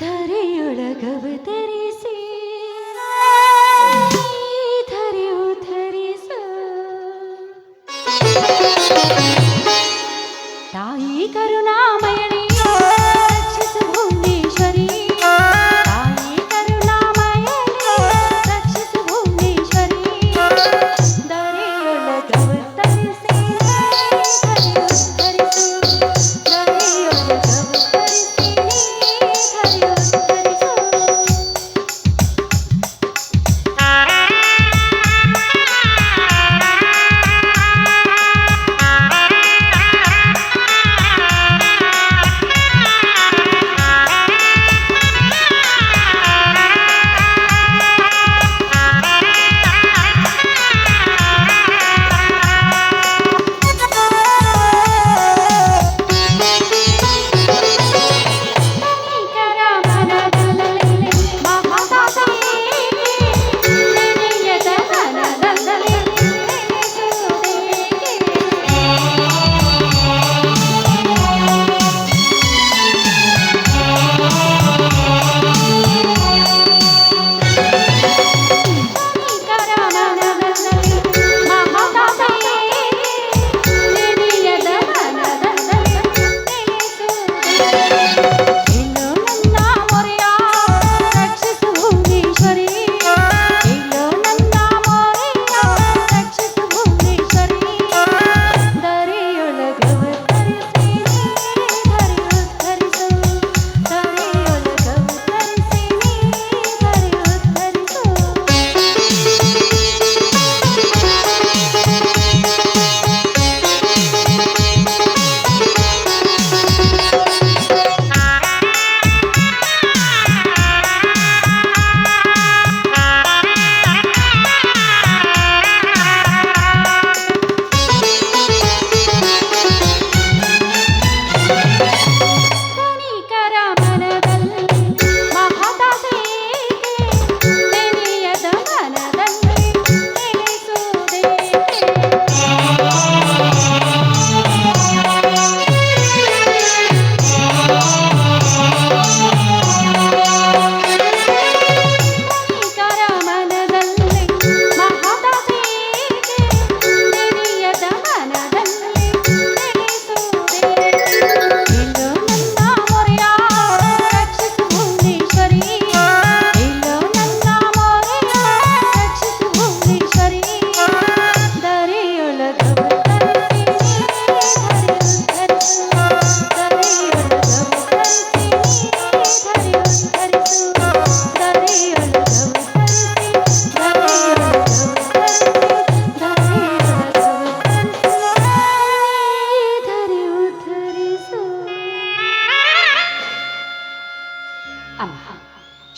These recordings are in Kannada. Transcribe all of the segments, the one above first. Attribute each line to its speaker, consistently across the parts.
Speaker 1: ಧರೆಯೊಳಗವತರಿಸಿ ಧರೆಯು ಧರಿಸ ತಾಯಿ ಕರುಣಾಮಯಣಿ ರಕ್ಷಿಸು ಭುವನೇಶ್ವರಿ ತಾಯಿ ಕರುಣಾಮಯಣಿ ರಕ್ಷಿಸು ಭುವನೇಶ್ವರಿ ಧರೆಯೊಳಗವತರಿಸಿ ಧರೆಯು ಧರಿಸು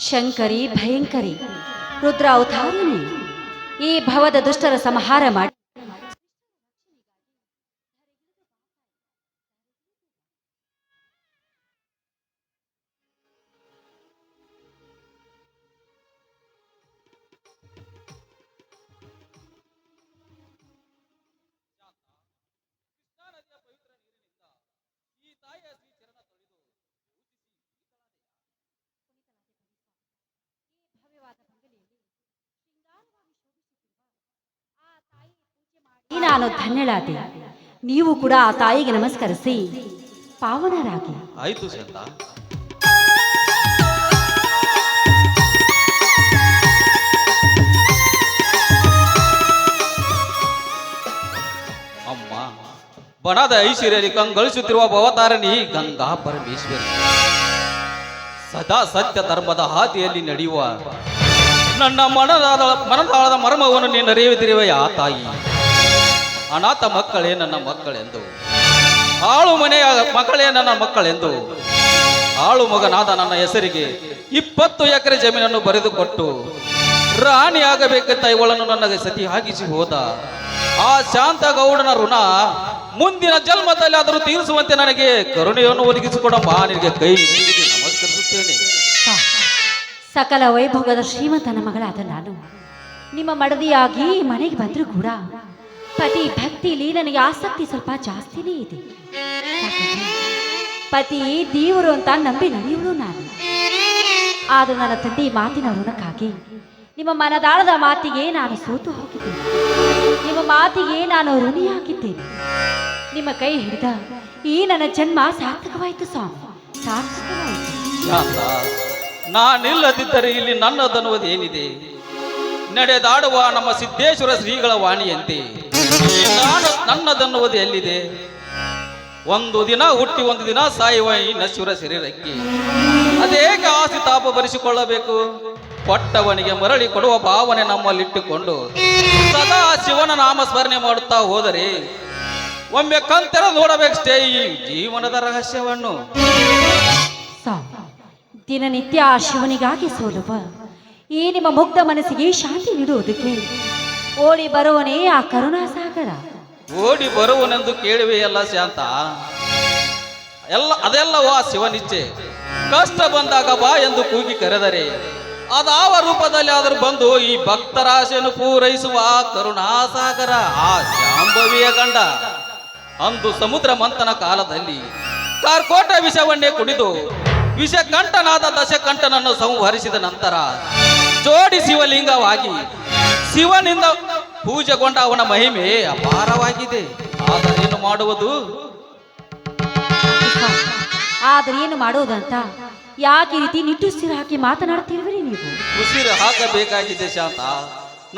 Speaker 1: ಶಂಕರಿ ಭಯಂಕರಿ ರುದ್ರ ಅವತಾರಿಣಿ ಈ ಭವದ ದುಷ್ಟರ ಸಂಹಾರ ಮಾಡಿ ನಾನು ಧನ್ಯಳಾದೆ. ನೀವು ಕೂಡ ಆ ತಾಯಿಗೆ ನಮಸ್ಕರಿಸಿ ಪಾವನರಾಗಿ.
Speaker 2: ಆಯ್ತು ಸಂತ. ಅಮ್ಮ, ಬಣದ ಐಶ್ವರ್ಯದಲ್ಲಿ ಕಂಗೊಳಿಸುತ್ತಿರುವ ಭವತಾರಣಿ ಗಂಗಾ ಪರಮೇಶ್ವರಿ, ಸದಾ ಸತ್ಯ ಧರ್ಮದ ಹಾದಿಯಲ್ಲಿ ನಡೆಯುವ ನನ್ನ ಮನದಾಳದ ಮರ್ಮವನ್ನು ನೀನು ಅರಿಯುತ್ತಿರುವ ಆ ತಾಯಿ, ಅನಾಥ ಮಕ್ಕಳೇ ನನ್ನ ಮಕ್ಕಳೆಂದು, ಆಳು ಮನೆಯ ಮಕ್ಕಳೇ ನನ್ನ ಮಕ್ಕಳೆಂದು, ಆಳು ಮಗನಾದ ನನ್ನ ಹೆಸರಿಗೆ 20 ಎಕರೆ ಜಮೀನನ್ನು ಬರೆದುಕೊಟ್ಟು ರಾಣಿಯಾಗಬೇಕಂತ ಇವಳನ್ನು ನನಗೆ ಸತಿಯಾಗಿಸಿ ಹೋದ ಆ ಶಾಂತ ಗೌಡನ ಋಣ ಮುಂದಿನ ಜನ್ಮದಲ್ಲಿ ಆದರೂ ತೀರಿಸುವಂತೆ ನನಗೆ ಕರುಣೆಯನ್ನು ಒದಗಿಸಿಕೊಡಮ್ಮ. ನಿನಗೆ ಕೈ ನಮಸ್ಕರಿಸುತ್ತೇನೆ.
Speaker 1: ಸಕಲ ವೈಭೋಗದ ಶ್ರೀಮಂತನ ಮಗಳಾದ ನಾನು ನಿಮ್ಮ ಮಡದಿಯಾಗಿ ಮನೆಗೆ ಬಂದರೂ ಕೂಡ ಪತಿ ಭಕ್ತಿಲಿ ನನಗೆ ಆಸಕ್ತಿ ಸ್ವಲ್ಪ ಜಾಸ್ತಿನೇ ಇದೆ. ಪತಿ ದೇವರು ಅಂತ ನಂಬಿ ನಡೆಯುವುದು ನಾನು. ಆದರೂ ನನ್ನ ತಂದೆ ಮಾತಿನ ಋಣಕ್ಕಾಗಿ ನಿಮ್ಮ ಮನದಾಳದ ಮಾತಿಗೆ ನಾನು ಸೋತು ಹೋಗಿದ್ದೇನೆ. ನಿಮ್ಮ ಮಾತಿಗೆ ನಾನು ಋಣಿಯಾಗಿದ್ದೇನೆ. ನಿಮ್ಮ ಕೈ ಹಿಡಿದ ಈ ನನ್ನ ಜನ್ಮ ಸಾರ್ಥಕವಾಯಿತು ಸ್ವಾಮಿ, ಸಾರ್ಥಕವಾಯಿತು.
Speaker 2: ಶಾಂತ, ನಾನಿಲ್ಲದಿದ್ದರೆ ಇಲ್ಲಿ ನನ್ನದನ್ನುವುದು ಏನಿದೆ? ನಡೆದಾಡುವ ನಮ್ಮ ಸಿದ್ದೇಶ್ವರ ಶ್ರೀಗಳ ವಾಣಿಯಂತೆ ನಾನು ನನ್ನದನ್ನುವುದು ಎಲ್ಲಿದೆ? ಒಂದು ದಿನ ಹುಟ್ಟಿ ಒಂದು ದಿನ ಸಾಯುವ ಈ ನಶ್ವರ ಶರೀರಕ್ಕೆ ಅದೇಗೆ ಆಸೆ ತಾಪ ಭರಿಸಿಕೊಳ್ಳಬೇಕು? ಕೊಟ್ಟವನಿಗೆ ಮರಳಿ ಕೊಡುವ ಭಾವನೆ ನಮ್ಮಲ್ಲಿಟ್ಟುಕೊಂಡು ಸದಾ ಶಿವನ ನಾಮ ಸ್ಮರಣೆ ಮಾಡುತ್ತಾ ಹೋದರೆ ಒಮ್ಮೆ ಕಂತೆರ ನೋಡಬೇಕಷ್ಟೇ ಈ ಜೀವನದ ರಹಸ್ಯವನ್ನು.
Speaker 1: ದಿನನಿತ್ಯ ಆ ಶಿವನಿಗಾಗಿ ಸೋಲುವ ಈ ನಿಮ್ಮ ಮುಗ್ಧ ಮನಸ್ಸಿಗೆ ಶಾಂತಿ ನೀಡುವುದಕ್ಕೆ ಓಡಿ ಬರುವನೇ ಆ ಕರುಣಾಸಾಗರ.
Speaker 2: ಓಡಿ ಬರುವನೆಂದು ಕೇಳುವೆಯಲ್ಲ ಶಾಂತ, ಅದೆಲ್ಲವೋ ಆ ಶಿವನಿಚ್ಛೆ. ಕಷ್ಟ ಬಂದಾಗ ಬಾ ಎಂದು ಕೂಗಿ ಕರೆದರೆ ಅದಾವ ರೂಪದಲ್ಲಿ ಆದರೂ ಬಂದು ಈ ಭಕ್ತರ ಆಶೆಯನ್ನು ಪೂರೈಸುವ ಕರುಣಾಸಾಗರ ಆ ಶಾಂಭವಿಯ ಗಂಡ. ಅಂದು ಸಮುದ್ರ ಮಂಥನ ಕಾಲದಲ್ಲಿ ಕಾರ್ಕೋಟ ವಿಷವನ್ನೇ ಕುಡಿದು ವಿಷಕಂಠನಾದ ದಶಕಂಠನನ್ನು ಸಂಹರಿಸಿದ ನಂತರ ಜೋಡಿ ಶಿವಲಿಂಗವಾಗಿ ಶಿವನಿಂದ ಪೂಜೆಗೊಂಡ ಅವನ ಮಹಿಮೆ ಅಪಾರವಾಗಿದೆ. ಆದರೇನು ಮಾಡುವುದು?
Speaker 1: ಆದ್ರೆ ಏನು ಮಾಡುವುದಂತ ಯಾಕೆ ರೀತಿ ನಿಟ್ಟುಸಿರು ಹಾಕಿ ಮಾತನಾಡ್ತಿರುವಿರಿ ನೀವು?
Speaker 2: ಉಸಿರು ಹಾಕಬೇಕಾಗಿದೆ ಶಾಂತ.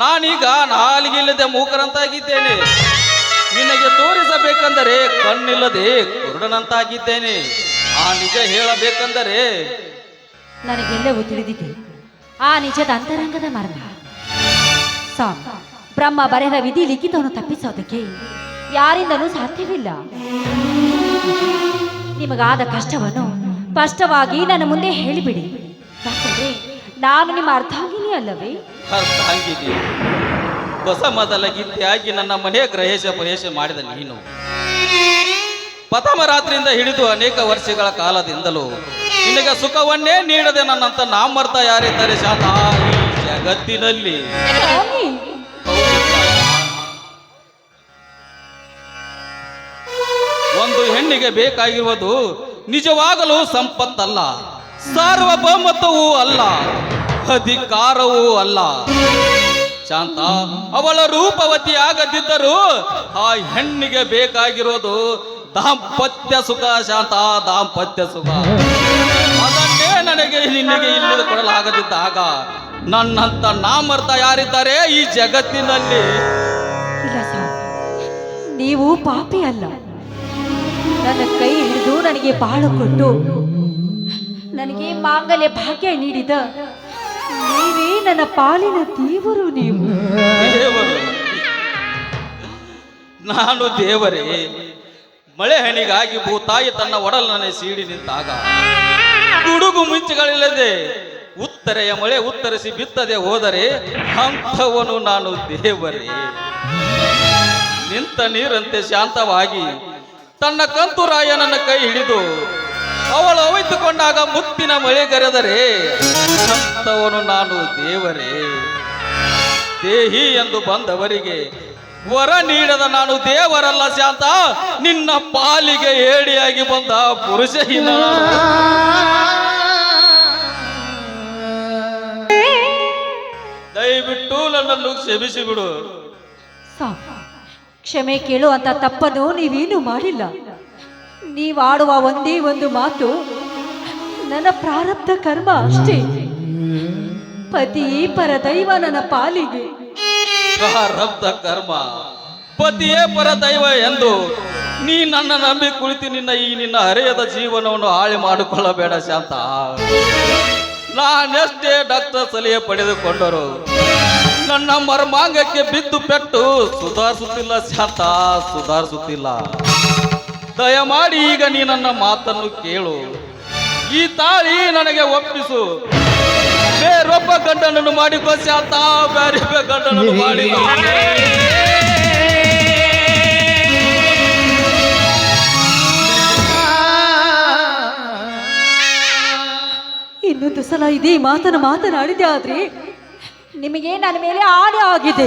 Speaker 2: ನಾನೀಗ ನಾಲಿಗಿಲ್ಲದೆ ಮೂಕರಂತಾಗಿದ್ದೇನೆ. ನಿನಗೆ ತೋರಿಸಬೇಕೆಂದರೆ ಕಣ್ಣಿಲ್ಲದೆ ಕುರುಡನಂತಾಗಿದ್ದೇನೆ. ಆ ನಿಜ ಹೇಳಬೇಕೆಂದರೆ
Speaker 1: ನನಗೆಲ್ಲವೂ ತಿಳಿದಿದೆ. ಆ ನಿಜದ ಅಂತರಂಗದ ಮರ್ಮ ಬ್ರಹ್ಮ ಬರೆದ ವಿಧಿ ಲಿಖಿತವನ್ನು ತಪ್ಪಿಸೋದಕ್ಕೆ ಯಾರಿಂದಲೂ ಸಾಧ್ಯವಿಲ್ಲ. ನಿಮಗಾದ ಕಷ್ಟವನ್ನು ಸ್ಪಷ್ಟವಾಗಿ ನನ್ನ ಮುಂದೆ ಹೇಳಿಬಿಡಿ. ಯಾಕಂದ್ರೆ ನಾನು ನಿಮ್ಮ ಅರ್ಧಾಂಗಿನಿ ಅಲ್ಲವೇ?
Speaker 2: ಅರ್ಧಾಂಗಿನಿ ಹೊಸ ಮೊದಲ ಗೀತೆಯಾಗಿ ನನ್ನ ಮನೆ ಪ್ರವೇಶ ಮಾಡಿದ ನೀನು ಪ್ರಥಮ ರಾತ್ರಿಯಿಂದ ಹಿಡಿದು ಅನೇಕ ವರ್ಷಗಳ ಕಾಲದಿಂದಲೂ ನಿನಗೆ ಸುಖವನ್ನೇ ನೀಡದೆ ನನ್ನಂತ ನಾಮರ್ಥ ಯಾರಿದ್ದಾರೆ ಶಾಂತ ಈ ಜಗತ್ತಿನಲ್ಲಿ? ಒಂದು ಹೆಣ್ಣಿಗೆ ಬೇಕಾಗಿರುವುದು ನಿಜವಾಗಲೂ ಸಂಪತ್ತಲ್ಲ, ಸಾರ್ವಭೌಮತ್ವವೂ ಅಲ್ಲ, ಅಧಿಕಾರವೂ ಅಲ್ಲ ಶಾಂತ. ಅವಳ ರೂಪವತಿ ಆಗದಿದ್ದರೂ ಆ ಹೆಣ್ಣಿಗೆ ಬೇಕಾಗಿರೋದು ದಾಂಪತ್ಯ ಸುಖ ಶಾಂತ, ದಾಂಪತ್ಯ ಸುಖ. ಅದನ್ನೇ ನನಗೆ ನಿನಗೆ ಇಲ್ಲಿ ಕೊಡಲಾಗದಿದ್ದಾಗ ನನ್ನಂತ ನಾಮರ್ಥ ಯಾರಿದ್ದಾರೆ ಈ ಜಗತ್ತಿನಲ್ಲಿ?
Speaker 1: ಇಲ್ಲ ಸರ್, ನೀವು ಪಾಪಿ ಅಲ್ಲ. ನನ್ನ ಕೈ ಹಿಡಿದು ನನಗೆ ಬಾಳು ಕೊಟ್ಟು ನನಗೆ ಮಾಂಗಲ್ಯ ಭಾಗ್ಯ ನೀಡಿದ ನೀವೇ ನನ್ನ ಪಾಲಿನ ದೇವರು. ನೀವು
Speaker 2: ದೇವರು? ನಾನು ದೇವರೇ? ಮಳೆ ಹಣಿಗಾಗಿ ಭೂತಾಯಿ ತನ್ನ ಒಡಲನ್ನೇ ಸೀಡಿ ನಿಂತಾಗ ಗುಡುಗು ಮಿಂಚುಗಳಿಲ್ಲದೆ ಉತ್ತರೆಯ ಮಳೆ ಉತ್ತರಿಸಿ ಬಿತ್ತದೆ ಹೋದರೆ ಅಂಥವನು ನಾನು ದೇವರೇ? ನಿಂತ ನೀರಂತೆ ಶಾಂತವಾಗಿ ತನ್ನ ಕಂತುರಾಯನನ್ನ ಕೈ ಹಿಡಿದು ಅವಳು ಒಯ್ದುಕೊಂಡಾಗ ಮುತ್ತಿನ ಮಳೆ ಗರೆದರೆ ಅಂಥವನು ನಾನು ದೇವರೇ? ದೇಹಿ ಎಂದು ಬಂದವರಿಗೆ ವರ ನೀಡದ ನಾನು ದೇವರಲ್ಲ ಶಾಂತ, ನಿನ್ನ ಪಾಲಿಗೆ ಏಡಿಯಾಗಿ ಬಂದ ಪುರುಷಹೀನ. ದಯವಿಟ್ಟು ನನ್ನನ್ನು ಕ್ಷಮಿಸಿ ಬಿಡು.
Speaker 1: ಕ್ಷಮೆ ಕೇಳುವಂತ ತಪ್ಪನ್ನು ನೀವೇನು ಮಾಡಿಲ್ಲ. ನೀವಾಡುವ ಒಂದೇ ಒಂದು ಮಾತು ನನ್ನ ಪ್ರಾರಬ್ಧ ಕರ್ಮ ಅಷ್ಟೇ. ಪತಿ ಪರದೈವ ನನ್ನ ಪಾಲಿಗೆ.
Speaker 2: ಪ್ರಾರಬ್ಧ ಕರ್ಮ, ಪತಿಯೇ ಪರದೈವ ಎಂದು ನೀ ನನ್ನ ನಂಬಿ ಕುಳಿತು ನಿನ್ನ ಹರೆಯದ ಜೀವನವನ್ನು ಹಾಳು ಮಾಡಿಕೊಳ್ಳಬೇಡ ಶಾಂತ. ನಾನೆಷ್ಟೇ ಡಾಕ್ಟರ್ ಸಲಹೆ ಪಡೆದುಕೊಂಡರು ನನ್ನ ಮರ್ಮಾಂಗಕ್ಕೆ ಬಿದ್ದು ಪೆಟ್ಟು ಸುಧಾರಿಸುತ್ತಿಲ್ಲ ಶಾಂತ, ಸುಧಾರಿಸುತ್ತಿಲ್ಲ. ದಯಮಾಡಿ ಈಗ ನೀ ನನ್ನ ಮಾತನ್ನು ಕೇಳು. ಈ ತಾಳಿ ನನಗೆ ಒಪ್ಪಿಸು. ಬೇರೊಬ್ಬ ಗಂಡನನ್ನು ಮಾಡಿಕೋ ಶಾಂತ, ಬೇರೊಬ್ಬ ಗಂಡನನ್ನು ಮಾಡಿಕೋ.
Speaker 1: ಇನ್ನೊಂದು ಸಲ ಇದೇ ಮಾತನ್ನು ಮಾತನಾಡಿದೆ ಆದ್ರೆ ನಿಮಗೆ ನನ್ನ ಮೇಲೆ ಆಣೆ ಆಗಿದೆ.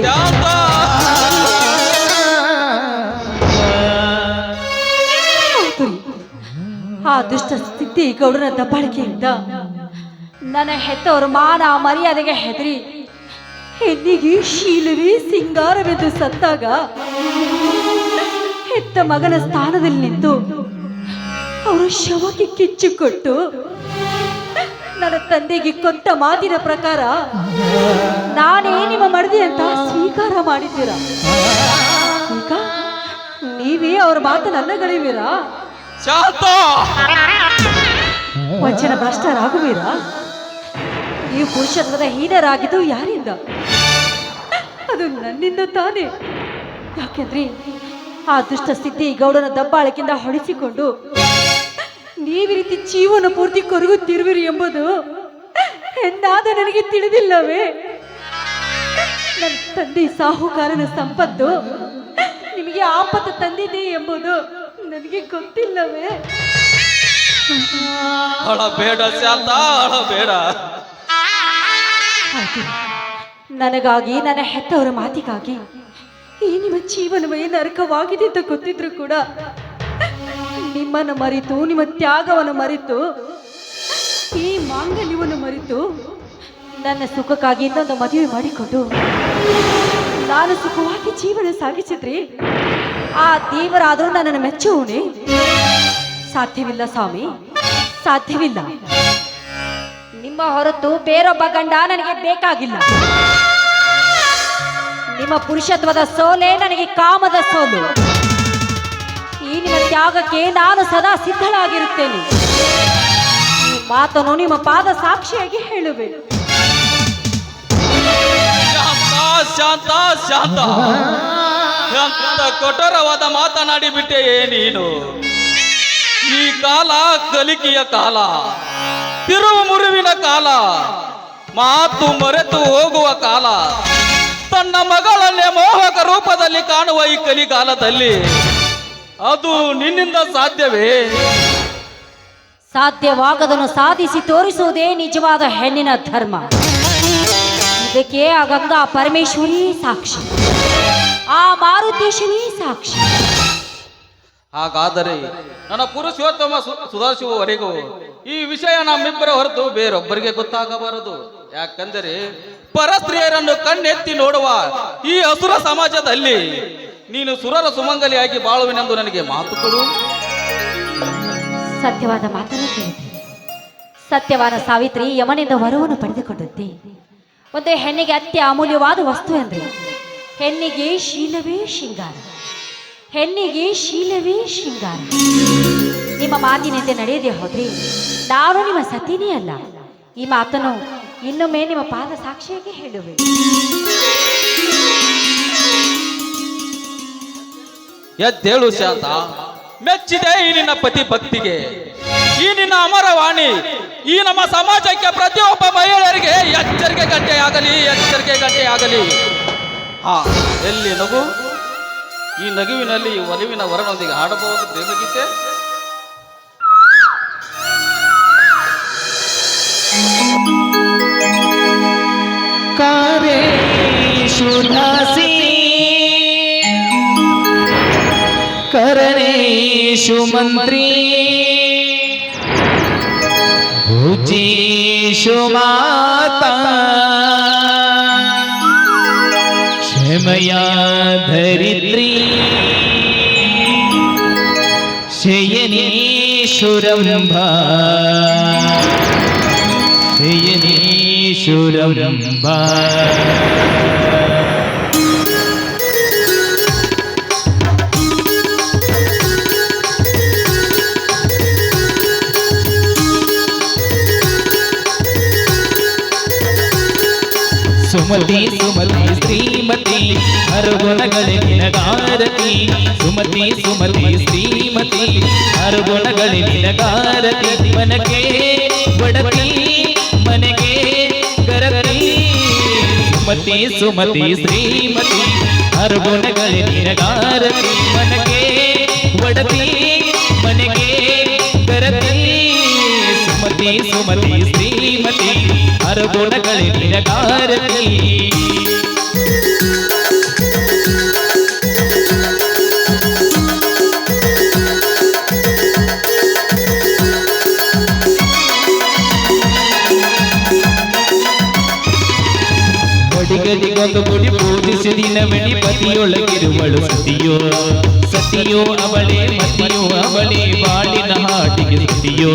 Speaker 1: ದುಷ್ಟ ಸ್ಥಿತಿ ಗೌಡನ ದಬ್ಬಾಳಿಕೆಯಿಂದ ನನ್ನ ಹೆತ್ತವರ ಮಾನ ಮರ್ಯಾದೆಗೆ ಹೆದರಿ ಹೆಣ್ಣಿಗೆ ಶೀಲವೇ ಸಿಂಗಾರವೆಂದು ಸತ್ತಾಗ ಹೆತ್ತ ಮಗನ ಸ್ಥಾನದಲ್ಲಿ ನಿಂತು ಅವರ ಶವಕ್ಕೆ ಕಿಚ್ಚು ಕೊಟ್ಟು ನನ್ನ ತಂದೆಗೆ ಕೊಟ್ಟ ಮಾತಿನ ಪ್ರಕಾರ ನಾನೇ ನಿಮ್ಮ ಮಡದಿ ಅಂತ ಸ್ವೀಕಾರ ಮಾಡಿದ್ದೀರ. ಈಗ ನೀವೇ ಅವ್ರ ಮಾತನ್ನ ಅನ್ನಗಳಿವೀರಾ? ವಚನ ಭ್ರಷ್ಟರಾಗುವೀರಾ? ನೀವು ಪುರುಷತ್ವದ ಹೀನರಾಗಿದ್ದು ಯಾರಿಂದ? ಅದು ನನ್ನಿಂದ ತಾನೇ. ಯಾಕೆಂದ್ರೆ ಆ ದುಷ್ಟ ಸ್ಥಿತಿ ಗೌಡನ ದಬ್ಬಾಳಿಕೆಯಿಂದ ಹೊಡಿಸಿಕೊಂಡು ನೀವು ರೀತಿ ಜೀವನ ಪೂರ್ತಿ ಕೊರಗುತ್ತಿರುವಿರಿ ಎಂಬುದು ಹೆಣ್ಣಾದ ನನಗೆ ತಿಳಿದಿಲ್ಲವೇ? ನನ್ನ ತಂದೆ ಸಾಹುಕಾರನ ಸಂಪತ್ತು ನಿಮಗೆ ಆಪತ್ತು ತಂದಿದೆ ಎಂಬುದು ನನಗೆ ಗೊತ್ತಿಲ್ಲವೇ?
Speaker 2: ಬೇಡ ಶಾಂತ, ಬೇಡ.
Speaker 1: ನನಗಾಗಿ, ನನ್ನ ಹೆತ್ತವರ ಮಾತಿಗಾಗಿ ಈ ನಿಮ್ಮ ಜೀವನವೇ ನರಕವಾಗಿದೆ ಅಂತ ಗೊತ್ತಿದ್ರು ಕೂಡ ನಿಮ್ಮನ್ನು ಮರೆತು, ನಿಮ್ಮ ತ್ಯಾಗವನ್ನು ಮರೆತು, ಈ ಮಾಂಗಲ್ಯವನ್ನು ಮರೆತು ನನ್ನ ಸುಖಕ್ಕಾಗಿ ಇನ್ನೊಂದು ಮದುವೆ ಮಾಡಿಕೊಂಡು ನಾನು ಸುಖವಾಗಿ ಜೀವನ ಸಾಗಿಸಿದ್ರಿ ಆ ದೇವರಾದರೂ ನನ್ನನ್ನು ಮೆಚ್ಚುವನೇ? ಸಾಧ್ಯವಿಲ್ಲ ಸ್ವಾಮಿ, ಸಾಧ್ಯವಿಲ್ಲ. ನಿಮ್ಮ ಹೊರತು ಬೇರೊಬ್ಬ ಗಂಡ ನನಗೆ ಬೇಕಾಗಿಲ್ಲ. ನಿಮ್ಮ ಪುರುಷತ್ವದ ಸೋಲೆ ನನಗೆ ಕಾಮದ ಸೋಲು. ಈ ನಿಮ್ಮ ತ್ಯಾಗಕ್ಕೆ ನಾನು ಸದಾ ಸಿದ್ಧಳಾಗಿರುತ್ತೇನೆ. ಈ ಮಾತನ್ನು ನಿಮ್ಮ ಪಾದ ಸಾಕ್ಷಿಯಾಗಿ ಹೇಳುವೆ.
Speaker 2: ಶಾಂತ, ಶಾಂತ, ಎಂತ ಕಠೋರವಾದ ಮಾತನಾಡಿ ಬಿಟ್ಟೆಯೇ ನೀನು. ಈ ಕಾಲ ಕಲಿಕೆಯ ಕಾಲ, ತಿರುವು ಮುರುವಿನ ಕಾಲ, ಮಾತು ಮರೆತು ಹೋಗುವ ಕಾಲ. ತನ್ನ ಮಗಳನ್ನೇ ಮೋಹಕ ರೂಪದಲ್ಲಿ ಕಾಣುವ ಈ ಕಲಿಕಾಲದಲ್ಲಿ ಅದು ನಿನ್ನಿಂದ ಸಾಧ್ಯವೇ?
Speaker 1: ಸಾಧ್ಯವಾಗದನ್ನು ಸಾಧಿಸಿ ತೋರಿಸುವುದೇ ನಿಜವಾದ ಹೆಣ್ಣಿನ ಧರ್ಮ. ಇದಕ್ಕೆ ಆ ಗಂಗಾ ಪರಮೇಶ್ವರಿ ಸಾಕ್ಷಿ, ಆ ಮಾರುತೇಶ್ವರಿ ಸಾಕ್ಷಿ.
Speaker 2: ಹಾಗಾದರೆ ನನ್ನ ಪುರುಷೋತ್ತಮ ಸುಧಾರಿಸುವವರೆಗೂ ಈ ವಿಷಯ ನಮ್ಮಿಬ್ಬರ ಹೊರತು ಬೇರೊಬ್ಬರಿಗೆ ಗೊತ್ತಾಗಬಾರದು. ಯಾಕಂದರೆ ಪರಸ್ತ್ರೀಯರನ್ನು ಕಣ್ಣೆತ್ತಿ ನೋಡುವ ಈ ಅಸುರ ಸಮಾಜದಲ್ಲಿ ನೀನು ಸುರರ ಸುಮಂಗಲಿಯಾಗಿ ಬಾಳುವಿನೆಂದು ನನಗೆ ಮಾತು ಕೊಡು.
Speaker 1: ಸತ್ಯವಾದ ಮಾತನ್ನು ಕೇಳಿದೆ. ಸತ್ಯವಾದ ಸಾವಿತ್ರಿ ಯಮನಿಂದ ವರವನ್ನು ಪಡೆದುಕೊಂಡಂತೆ ಒಂದು ಹೆಣ್ಣಿಗೆ ಅತ್ಯಮೂಲ್ಯವಾದ ವಸ್ತು ಎಂದರೆ ಹೆಣ್ಣಿಗೆ ಶೀಲವೇ ಶೃಂಗಾರ, ಹೆಣ್ಣಿಗೆ ಶೀಲವೇ ಶೃಂಗಾರ. ನಿಮ್ಮ ಮಾತಿನಂತೆ ನಡೆಯದೆ ಹೋದ್ರೆ ನಾನು ನಿಮ್ಮ ಸತಿನೇ ಅಲ್ಲ. ಈ ಮಾತನ್ನು ಇನ್ನೊಮ್ಮೆ ನಿಮ್ಮ ಪಾದ ಸಾಕ್ಷಿಯಾಗಿ ಹೇಳುವೆ.
Speaker 2: ಎದ್ದೇಳು ಶಾಂತ, ಮೆಚ್ಚಿದೆ ಈ ನಿನ್ನ ಪತಿ ಭಕ್ತಿಗೆ, ಈ ನಿನ್ನ ಅಮರವಾಣಿ ಈ ನಮ್ಮ ಸಮಾಜಕ್ಕೆ ಪ್ರತಿಯೊಬ್ಬ ಮಹಿಳೆಯರಿಗೆ ಎಚ್ಚರಿಕೆ ಗಂಟೆಯಾಗಲಿ, ಎಚ್ಚರಿಕೆ ಗಂಟೆಯಾಗಲಿ. ಹಾ, ಎಲ್ಲಿ ನಗು? ಈ ನಗುವಿನಲ್ಲಿ ಒಲಿವಿನ ವರನೊಂದಿಗೆ ಹಾಡಬಹುದು ಪ್ರೇಮಗೀತೆ.
Speaker 3: ಕಾರೇಶು ದಾಸಿ ಕರಣೇಶು ಮಂತ್ರಿ ಭುಜೇಶು ಮಾತಾ ಕ್ಷಮಯಾ ಧರಿತ್ರಿ ಶಯನೇಶ್ವರಂಭಾ ಶಯನೇಶ್ವರಂಭಾ. ಸುಮತಿ ಸುಮತಿ ಶ್ರೀಮತಿ ಹರಗುಣಗಳೇ ನಿನಗಾರತಿ. ಸುಮತಿ ಸುಮತಿ ಶ್ರೀಮತಿ ಹರಗುಣಗಳೇ ನಿನಗಾರತಿ. ಮನಕೆ ಬಡತಿ ಮನೆಗೆ ಗರತಿ. ಸುಮತಿ ಸುಮತಿ ಶ್ರೀಮತಿ ಹರಗುಣಗಳೇ ನಿನಗಾರತಿ. ಮನಕೆ ಬಡತಿ ಮನೆಗೆ ಗರತಿ. ಸುಮತಿ ಸುಮತಿ ಶ್ರೀಮತಿ ಹರಗುಣಗಳೇ ನಿನಗಾರತಿ. ದೇವರಿಗೊಂದು ಗುಡಿ ಪೂಜಿಸಿ ದಿನವೆಡಿ ಪತಿಯೊಳಗಿರುವಳು ಸತಿಯೋ ಸತಿಯೋ ಅವಳೇ ಮತಿಯೋ ಅವಳೇ ಬಾಳಿನ ಹಾಡಿಗೆ ಸತಿಯೋ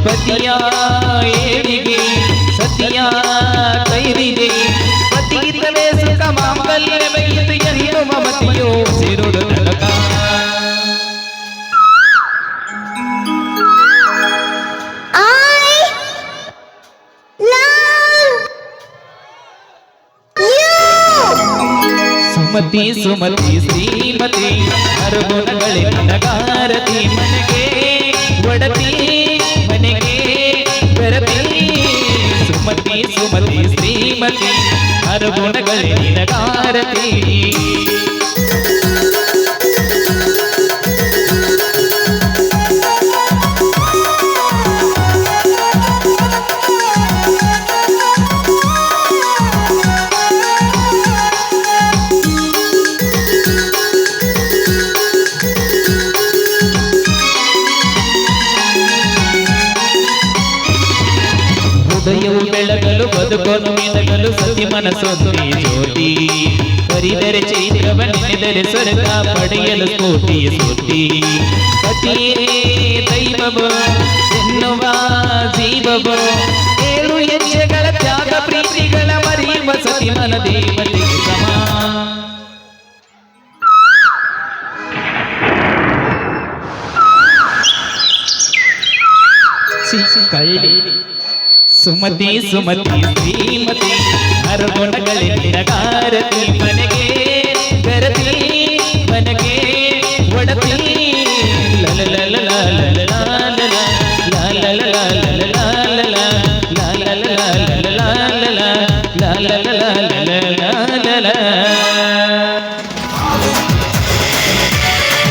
Speaker 3: ಪತಿಯ ಏಳಿಗೆ ಸತಿಯ ಕೈರಿಗೆ ಪತಿಗಿದ್ದವೇ ಸುಖ ಮಾಂಗಲ್ಯವೇ ಇದು ಎಂದು ಮಮತೆಯೋ ಸೇರೋದು ತನಕ ಸುಮತಿ ಸುಮತಿ ಶ್ರೀಮತಿ ಹರಗುಣಗಳೇ ನಿನಗಾರತಿ ಮನೆಗೆ ಒಡತಿ ಮನೆಗೆ ಬರತಿ ಸುಮತಿ ಸುಮತಿ ಶ್ರೀಮತಿ ಹರಗುಣಗಳೇ ನಿನಗಾರತಿ ಹೃದಯವು ಬೆಳಗಲು ಬದುಕಲು ಮಿನಗಲು ಸತಿ ಮನಸ್ಸೊಂದಿ ಜ್ಯೋತಿ ಕರಿದರೆ ಚೈತ್ರವ ನೆನೆದರೆ ಸ್ವರ್ಗ ಪಡೆಯಲು ಕೋಟಿ ಸೋತಿ ಪತಿಯೇ ದೈವವ ಎನ್ನುವ ಜೀವವ ಏಳು ಹೆಜ್ಜೆಗಳ ತ್ಯಾಗ ಪ್ರೀತಿಗಳ ಮರೆಯುವ ಸತಿ ಮನ ದೇವತೆಗೆ ಸಮ ಕಳ್ಳಿ ಸುಮತಿ ಸುಮತಿ ಶ್ರೀಮತಿ ಹರಗುಣಗಳೇ ನಿನಗಾರತಿ ಮನೆಗೆ ಗರತಿ ಮನೆಗೆ ಒಡತಿ ಲಲ